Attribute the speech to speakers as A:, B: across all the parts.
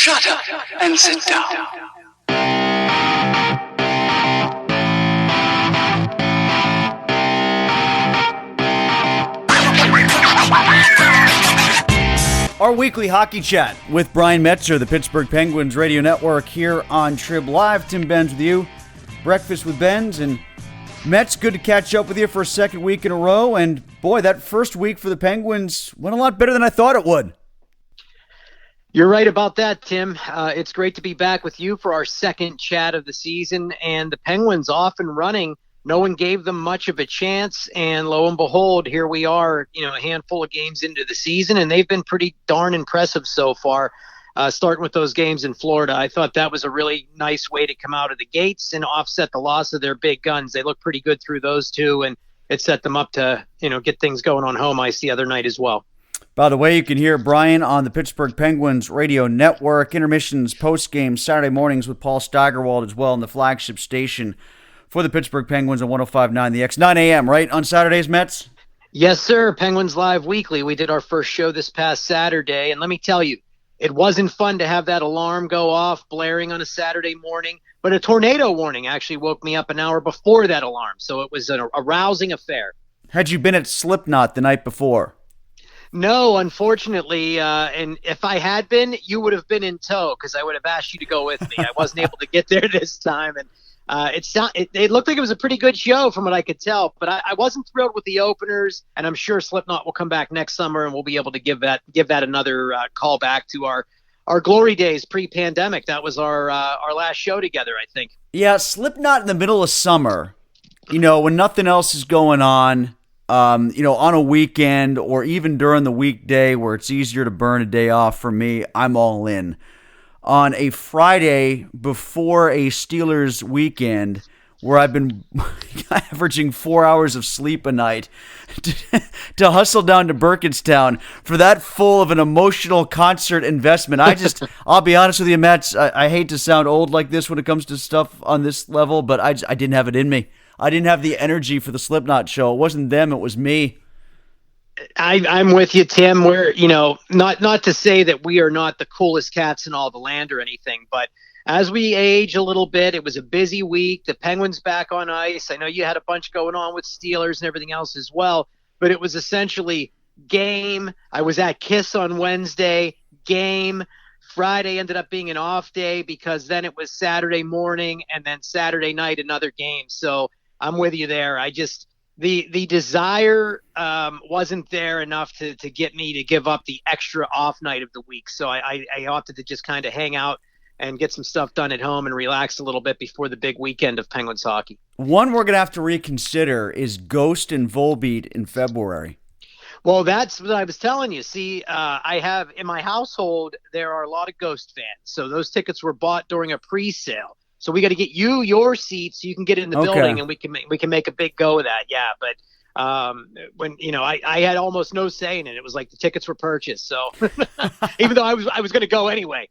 A: Shut up and sit down.
B: Our weekly hockey chat with Brian Metzer, the Pittsburgh Penguins radio network here on Trib Live. Tim Benz with you. Breakfast with Benz and Mets. Good to catch up with you for a second week in a row. And boy, that first week for the Penguins went a lot better than I thought it would.
C: You're right about that, Tim. It's great to be back with you for our second chat of the season. And the Penguins off and running. No one gave them much of a chance, and lo and behold, here we are, a handful of games into the season, and they've been pretty darn impressive so far, starting with those games in Florida. I thought that was a really nice way to come out of the gates and offset the loss of their big guns. They looked pretty good through those two, and it set them up to, get things going on home ice the other night as well.
B: By the way, you can hear Brian on the Pittsburgh Penguins radio network, intermissions, post-game, Saturday mornings with Paul Steigerwald as well on the flagship station for the Pittsburgh Penguins on 105.9 The X. 9 a.m., right, on Saturdays, Mets?
C: Yes, sir. Penguins Live Weekly. We did our first show this past Saturday, and let me tell you, it wasn't fun to have that alarm go off blaring on a Saturday morning, but a tornado warning actually woke me up an hour before that alarm, so it was a rousing affair.
B: Had you been at Slipknot the night before?
C: No, unfortunately, and if I had been, you would have been in tow because I would have asked you to go with me. I wasn't able to get there this time, and it looked like it was a pretty good show from what I could tell, but I wasn't thrilled with the openers, and I'm sure Slipknot will come back next summer, and we'll be able to give that another call back to our glory days pre-pandemic. That was our last show together, I think.
B: Yeah, Slipknot in the middle of summer, when nothing else is going on, on a weekend or even during the weekday where it's easier to burn a day off for me, I'm all in. On a Friday before a Steelers weekend where I've been averaging 4 hours of sleep a night to hustle down to Burkinstown for that full of an emotional concert investment. I'll be honest with you, Matt, I hate to sound old like this when it comes to stuff on this level, but I didn't have it in me. I didn't have the energy for the Slipknot show. It wasn't them, it was me.
C: I'm with you, Tim. We're, not to say that we are not the coolest cats in all the land or anything, but as we age a little bit, it was a busy week. The Penguins back on ice. I know you had a bunch going on with Steelers and everything else as well, but it was essentially game. I was at KISS on Wednesday, game. Friday ended up being an off day because then it was Saturday morning and then Saturday night, another game. So I'm with you there. The desire wasn't there enough to get me to give up the extra off night of the week. So I opted to just kind of hang out and get some stuff done at home and relax a little bit before the big weekend of Penguins hockey.
B: One we're going to have to reconsider is Ghost and Volbeat in February.
C: Well, that's what I was telling you. See, I have in my household, there are a lot of Ghost fans. So those tickets were bought during a pre-sale. So we got to get you your seats so you can get in the building, and we can make a big go of that. Yeah, but when I had almost no say in it. It was like the tickets were purchased. So even though I was going to go anyway.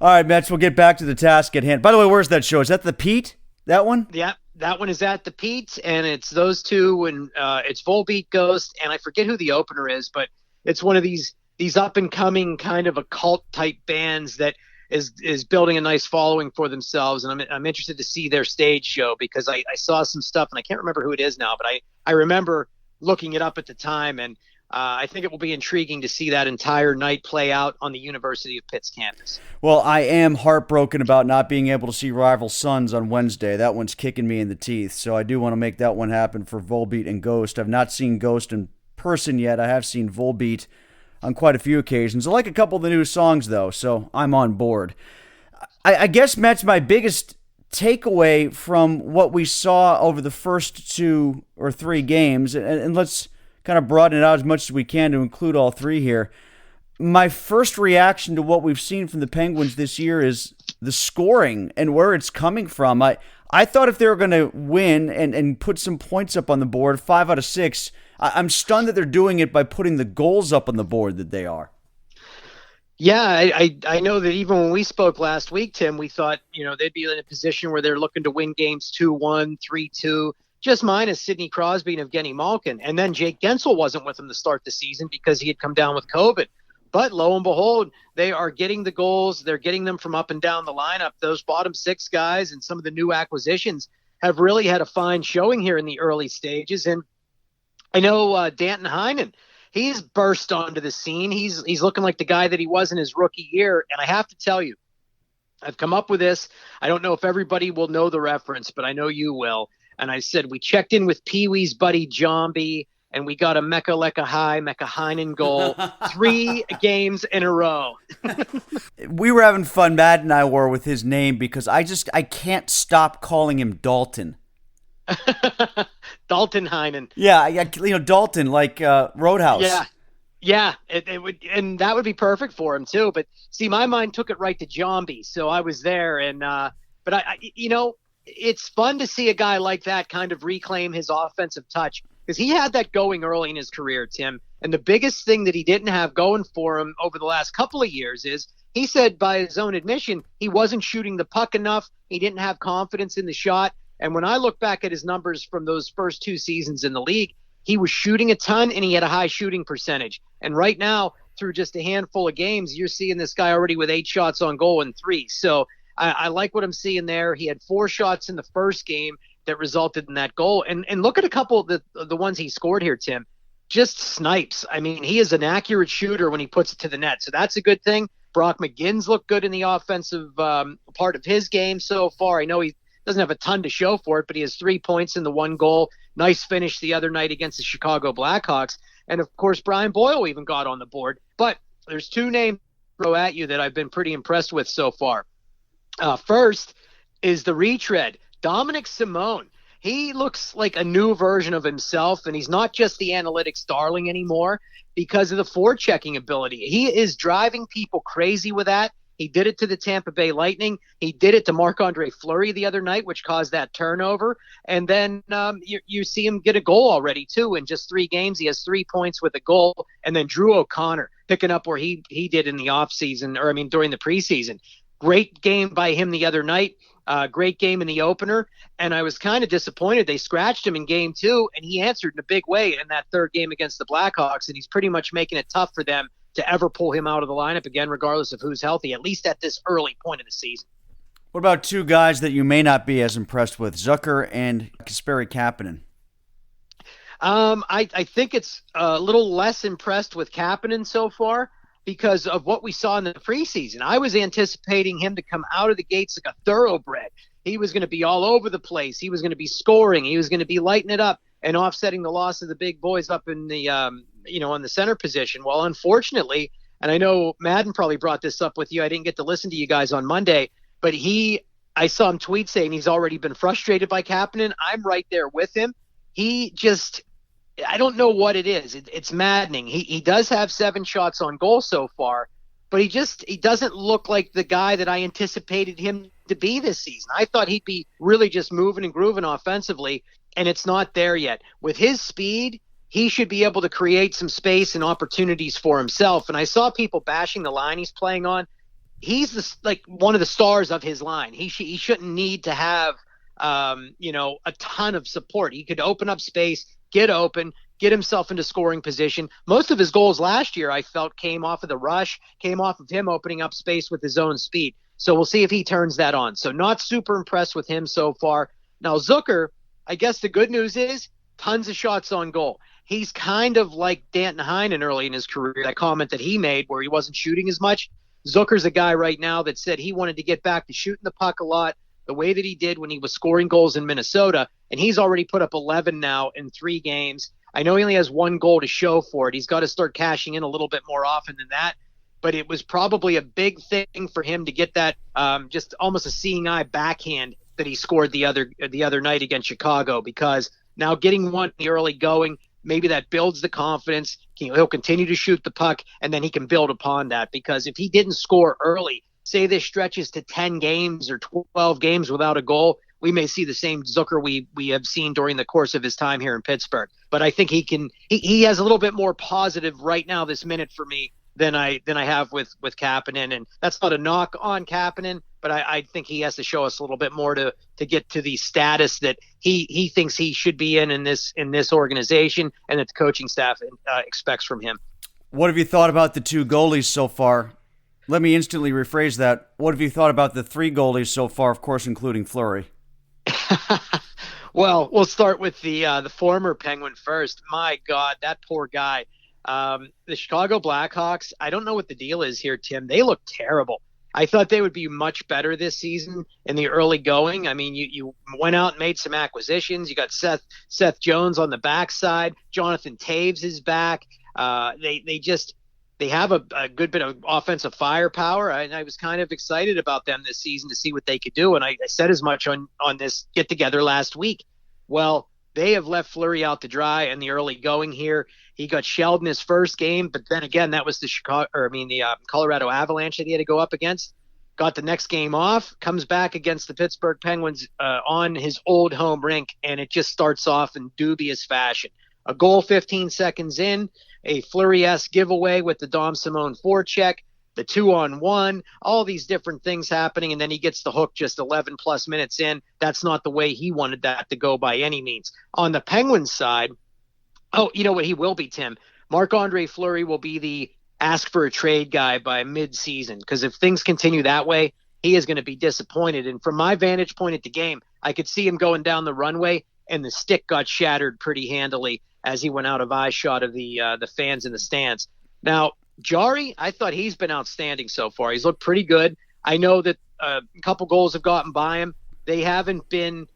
B: All right, Mets. We'll get back to the task at hand. By the way, where's that show? Is that the Pete? That one?
C: Yeah, that one is at the Pete, and it's those two, and it's Volbeat, Ghost, and I forget who the opener is, but it's one of these up and coming kind of occult type bands that is building a nice following for themselves, and I'm interested to see their stage show because I saw some stuff, and I can't remember who it is now, but I remember looking it up at the time, and I think it will be intriguing to see that entire night play out on the University of Pitt's campus.
B: Well, I am heartbroken about not being able to see Rival Sons on Wednesday. That one's kicking me in the teeth, so I do want to make that one happen for Volbeat and Ghost. I've not seen Ghost in person yet. I have seen Volbeat on quite a few occasions. I like a couple of the new songs, though, so I'm on board. I guess, Mets, my biggest takeaway from what we saw over the first 2 or 3 games, and let's kind of broaden it out as much as we can to include all 3 here. My first reaction to what we've seen from the Penguins this year is the scoring and where it's coming from. I thought if they were going to win and put some points up on the board, 5 out of 6, I'm stunned that they're doing it by putting the goals up on the board that they are.
C: Yeah, I know that even when we spoke last week, Tim, we thought, they'd be in a position where they're looking to win games 2-1, 3-2, just minus Sidney Crosby and Evgeny Malkin. And then Jake Gensel wasn't with them to start the season because he had come down with COVID. But lo and behold, they are getting the goals. They're getting them from up and down the lineup. Those bottom six guys and some of the new acquisitions have really had a fine showing here in the early stages. And I know Danton Heinen, he's burst onto the scene. He's looking like the guy that he was in his rookie year. And I have to tell you, I've come up with this. I don't know if everybody will know the reference, but I know you will. And I said, we checked in with Pee Wee's buddy Jambi, and we got a Mecca Lecca High, Mecca Heinen goal 3 games in a row.
B: We were having fun, Matt and I were, with his name because I can't stop calling him Dalton.
C: Dalton Heinen.
B: Yeah, Dalton, like Roadhouse.
C: Yeah, it would, and that would be perfect for him too. But see, my mind took it right to Jambi, so I was there. And but I it's fun to see a guy like that kind of reclaim his offensive touch, because he had that going early in his career, Tim. And the biggest thing that he didn't have going for him over the last couple of years is, he said by his own admission, he wasn't shooting the puck enough. He didn't have confidence in the shot. And when I look back at his numbers from those first 2 seasons in the league, he was shooting a ton and he had a high shooting percentage. And right now, through just a handful of games, you're seeing this guy already with 8 shots on goal and 3. So I like what I'm seeing there. He had 4 shots in the first game that resulted in that goal. And look at a couple of the ones he scored here, Tim. Just snipes. I mean, he is an accurate shooter when he puts it to the net. So that's a good thing. Brock McGinn's looked good in the offensive part of his game so far. I know he doesn't have a ton to show for it, but he has 3 points in the 1 goal. Nice finish the other night against the Chicago Blackhawks. And, of course, Brian Boyle even got on the board. But there's 2 names to throw at you that I've been pretty impressed with so far. First is the retread, Dominic Simone. He looks like a new version of himself, and he's not just the analytics darling anymore because of the forechecking ability. He is driving people crazy with that. He did it to the Tampa Bay Lightning. He did it to Marc-Andre Fleury the other night, which caused that turnover. And then you see him get a goal already, too. In just 3 games, he has 3 points with a goal. And then Drew O'Connor picking up where he did in the offseason, during the preseason. Great game by him the other night. Great game in the opener. And I was kind of disappointed. They scratched him in game 2, and he answered in a big way in that 3rd game against the Blackhawks. And he's pretty much making it tough for them to ever pull him out of the lineup again, regardless of who's healthy, at least at this early point of the season.
B: What about 2 guys that you may not be as impressed with, Zucker and Kasperi Kapanen?
C: I think it's a little less impressed with Kapanen so far because of what we saw in the preseason. I was anticipating him to come out of the gates like a thoroughbred. He was going to be all over the place. He was going to be scoring. He was going to be lighting it up and offsetting the loss of the big boys up in the on the center position. Well, unfortunately, and I know Madden probably brought this up with you. I didn't get to listen to you guys on Monday, but I saw him tweet saying he's already been frustrated by Kapanen. I'm right there with him. I don't know what it is. It's maddening. He does have 7 shots on goal so far, but he doesn't look like the guy that I anticipated him to be this season. I thought he'd be really just moving and grooving offensively, and it's not there yet. With his speed, he should be able to create some space and opportunities for himself. And I saw people bashing the line he's playing on. He's one of the stars of his line. He shouldn't need to have a ton of support. He could open up space, get open, get himself into scoring position. Most of his goals last year, I felt, came off of the rush, came off of him opening up space with his own speed. So we'll see if he turns that on. So not super impressed with him so far. Now, Zucker, I guess the good news is tons of shots on goal. He's kind of like Danton Heinen early in his career, that comment that he made where he wasn't shooting as much. Zucker's a guy right now that said he wanted to get back to shooting the puck a lot, the way that he did when he was scoring goals in Minnesota, and he's already put up 11 now in 3 games. I know he only has 1 goal to show for it. He's got to start cashing in a little bit more often than that, but it was probably a big thing for him to get that just almost a seeing eye backhand that he scored the other night against Chicago, because now getting one in the early going, maybe that builds the confidence. He'll continue to shoot the puck, and then he can build upon that, because if he didn't score early, say this stretches to 10 games or 12 games without a goal, we may see the same Zucker we have seen during the course of his time here in Pittsburgh. But I think he has a little bit more positive right now this minute for me than I have with Kapanen. And that's not a knock on Kapanen, but I think he has to show us a little bit more to get to the status that he thinks he should be in this organization and that the coaching staff expects from him.
B: What have you thought about the two goalies so far? Let me instantly rephrase that. What have you thought about the three goalies so far, of course, including Fleury?
C: Well, we'll start with the former Penguin first. My God, that poor guy. The Chicago Blackhawks, I don't know what the deal is here, Tim. They look terrible. I thought they would be much better this season in the early going. I mean, you went out and made some acquisitions. You got Seth Jones on the backside. Jonathan Taves is back. They have a good bit of offensive firepower. I was kind of excited about them this season to see what they could do. And I said as much on this get together last week. Well, they have left Fleury out to dry in the early going here. He got shelled in his first game, but then again, that was the Colorado Avalanche that he had to go up against. Got the next game off, comes back against the Pittsburgh Penguins on his old home rink, and it just starts off in dubious fashion. A goal 15 seconds in, a Fleury-esque giveaway with the Dom Simone forecheck, the 2-on-1, all these different things happening, and then he gets the hook just 11 plus minutes in. That's not the way he wanted that to go by any means. On the Penguins side, you know what he will be, Tim? Marc-Andre Fleury will be the ask for a trade guy by mid-season, because if things continue that way, he is going to be disappointed. And from my vantage point at the game, I could see him going down the runway, and the stick got shattered pretty handily as he went out of eye shot of the fans in the stands. Now, Jarry, I thought he's been outstanding so far. He's looked pretty good. I know that a couple goals have gotten by him. They haven't been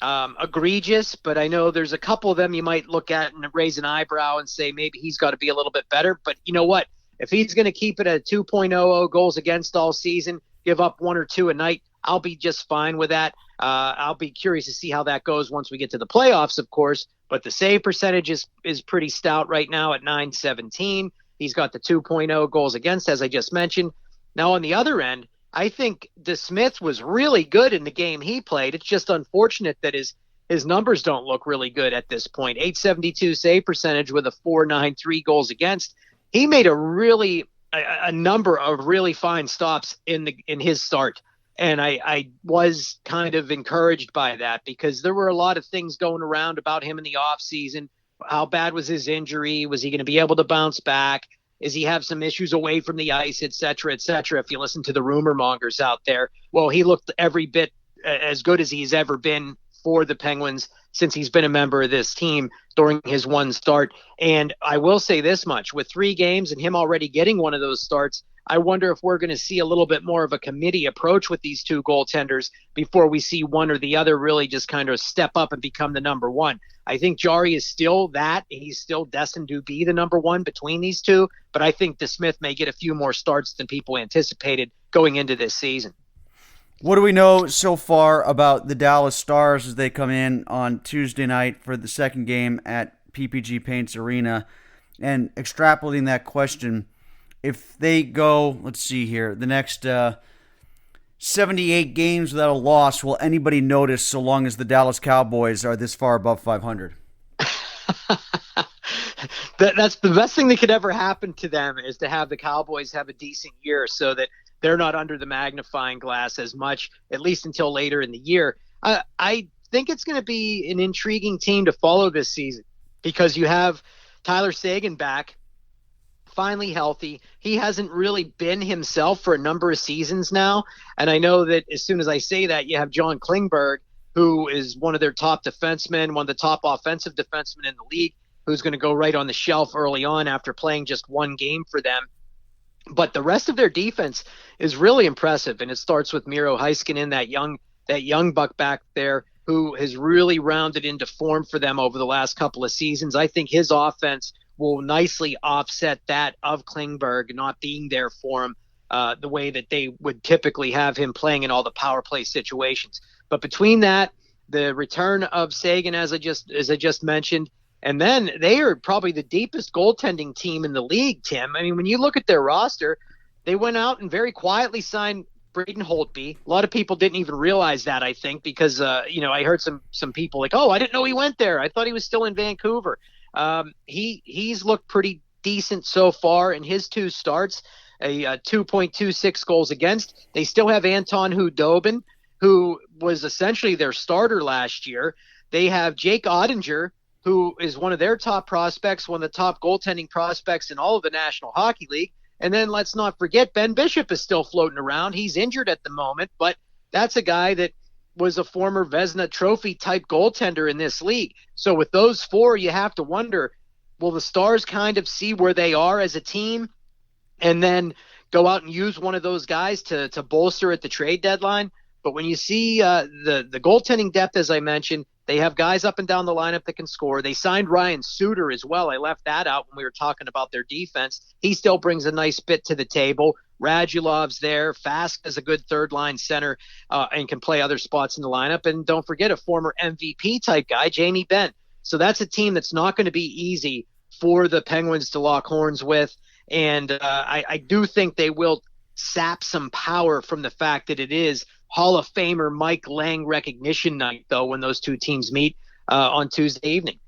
C: egregious, but I know there's a couple of them you might look at and raise an eyebrow and say maybe he's got to be a little bit better. But you know what? If he's going to keep it at 2.00 goals against all season, give up one or two a night, I'll be just fine with that. I'll be curious to see how that goes once we get to the playoffs, of course. But the save percentage is pretty stout right now at .917. He's got the 2.0 goals against, as I just mentioned. Now, on the other end, I think DeSmith was really good in the game he played. It's just unfortunate that his numbers don't look really good at this point. .872 save percentage with a .493 goals against. He made a number of really fine stops in his start. And I was kind of encouraged by that because there were a lot of things going around about him in the offseason. How bad was his injury? Was he going to be able to bounce back? Does he have some issues away from the ice, et cetera, if you listen to the rumor mongers out there? Well, he looked every bit as good as he's ever been for the Penguins since he's been a member of this team during his one start. And I will say this much, with 3 games and him already getting one of those starts, I wonder if we're going to see a little bit more of a committee approach with these two goaltenders before we see one or the other really just kind of step up and become the number one. I think Jarry is still that. He's still destined to be the number one between these two, but I think DeSmith may get a few more starts than people anticipated going into this season.
B: What do we know so far about the Dallas Stars as they come in on Tuesday night for the second game at PPG Paints Arena? And extrapolating that question, if they go, let's see here, the next 78 games without a loss, will anybody notice so long as the Dallas Cowboys are this far above 500?
C: That's the best thing that could ever happen to them, is to have the Cowboys have a decent year so that they're not under the magnifying glass as much, at least until later in the year. I think it's going to be an intriguing team to follow this season because you have Tyler Seguin back, finally healthy. He hasn't really been himself for a number of seasons now. And I know that as soon as I say that, you have John Klingberg, who is one of their top defensemen, one of the top offensive defensemen in the league, who's going to go right on the shelf early on after playing just one game for them. But the rest of their defense is really impressive, and it starts with Miro Heiskanen, that young buck back there who has really rounded into form for them over the last couple of seasons. I think his offense will nicely offset that of Klingberg not being there for him the way that they would typically have him playing in all the power play situations. But between that, the return of Seguin, as I just mentioned, and then they are probably the deepest goaltending team in the league, Tim. I mean, when you look at their roster, they went out and very quietly signed Braden Holtby. A lot of people didn't even realize that, I think, because, I heard some people like, oh, I didn't know he went there. I thought he was still in Vancouver. He's looked pretty decent so far in his 2 starts, a 2.26 goals against. They still have Anton Hudobin, who was essentially their starter last year. They have Jake Ottinger, who is one of their top prospects, one of the top goaltending prospects in all of the National Hockey League. And then let's not forget Ben Bishop is still floating around. He's injured at the moment, but that's a guy that was a former Vezina Trophy type goaltender in this league. So with those four, you have to wonder, will the Stars kind of see where they are as a team and then go out and use one of those guys to bolster at the trade deadline? But when you see the goaltending depth, as I mentioned, they have guys up and down the lineup that can score. They signed Ryan Suter as well. I left that out when we were talking about their defense. He still brings a nice bit to the table. Radulov's there. Fask is a good third-line center and can play other spots in the lineup. And don't forget a former MVP-type guy, Jamie Benn. So that's a team that's not going to be easy for the Penguins to lock horns with. And I do think they will sap some power from the fact that it is Hall of Famer Mike Lang recognition night, though, when those two teams meet on Tuesday evening.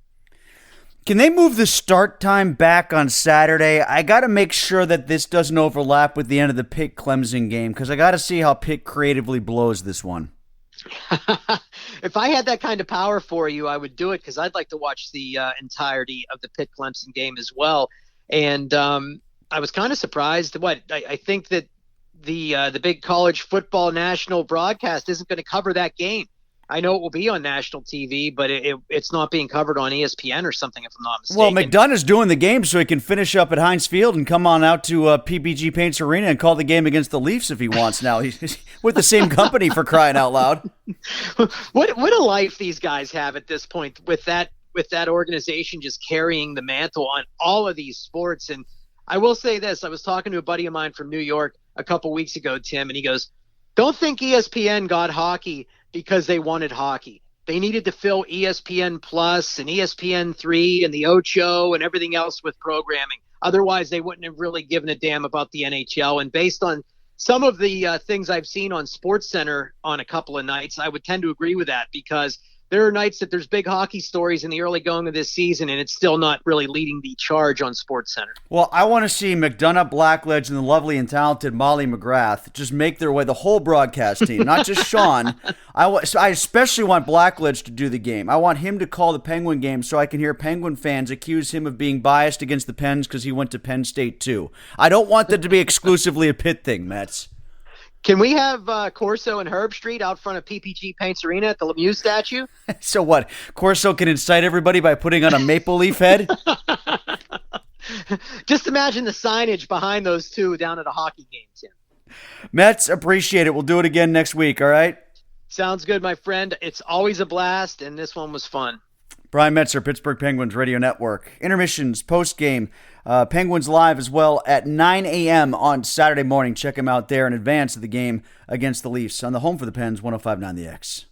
B: Can they move the start time back on Saturday? I got to make sure that this doesn't overlap with the end of the Pitt-Clemson game, because I got to see how Pitt creatively blows this one.
C: If I had that kind of power for you, I would do it, because I'd like to watch the entirety of the Pitt-Clemson game as well. And I was kind of surprised. I think that the big college football national broadcast isn't going to cover that game. I know it will be on national TV, but it's not being covered on ESPN or something, if I'm not mistaken.
B: Well, McDonough's doing the game so he can finish up at Heinz Field and come on out to PPG Paints Arena and call the game against the Leafs if he wants now. He's with the same company, for crying out loud.
C: What a life these guys have at this point with that organization just carrying the mantle on all of these sports. And I will say this. I was talking to a buddy of mine from New York a couple weeks ago, Tim, and he goes, don't think ESPN got hockey because they wanted hockey. They needed to fill ESPN Plus and ESPN3 and the Ocho and everything else with programming. Otherwise, they wouldn't have really given a damn about the NHL. And based on some of the things I've seen on SportsCenter on a couple of nights, I would tend to agree with that, because there are nights that there's big hockey stories in the early going of this season, and it's still not really leading the charge on SportsCenter.
B: Well, I want to see McDonough, Blackledge, and the lovely and talented Molly McGrath just make their way, the whole broadcast team, not just Sean. I especially want Blackledge to do the game. I want him to call the Penguin game so I can hear Penguin fans accuse him of being biased against the Pens because he went to Penn State too. I don't want that to be exclusively a Pitt thing, Mets.
C: Can we have Corso and Herb Street out front of PPG Paints Arena at the Lemieux statue?
B: So what? Corso can incite everybody by putting on a maple leaf head?
C: Just imagine the signage behind those two down at a hockey game, Tim.
B: Mets, appreciate it. We'll do it again next week, all right?
C: Sounds good, my friend. It's always a blast, and this one was fun.
B: Brian Metzer, Pittsburgh Penguins Radio Network. Intermissions, post-game, Penguins Live as well at 9 a.m. on Saturday morning. Check him out there in advance of the game against the Leafs on the home for the Pens, 105.9 The X.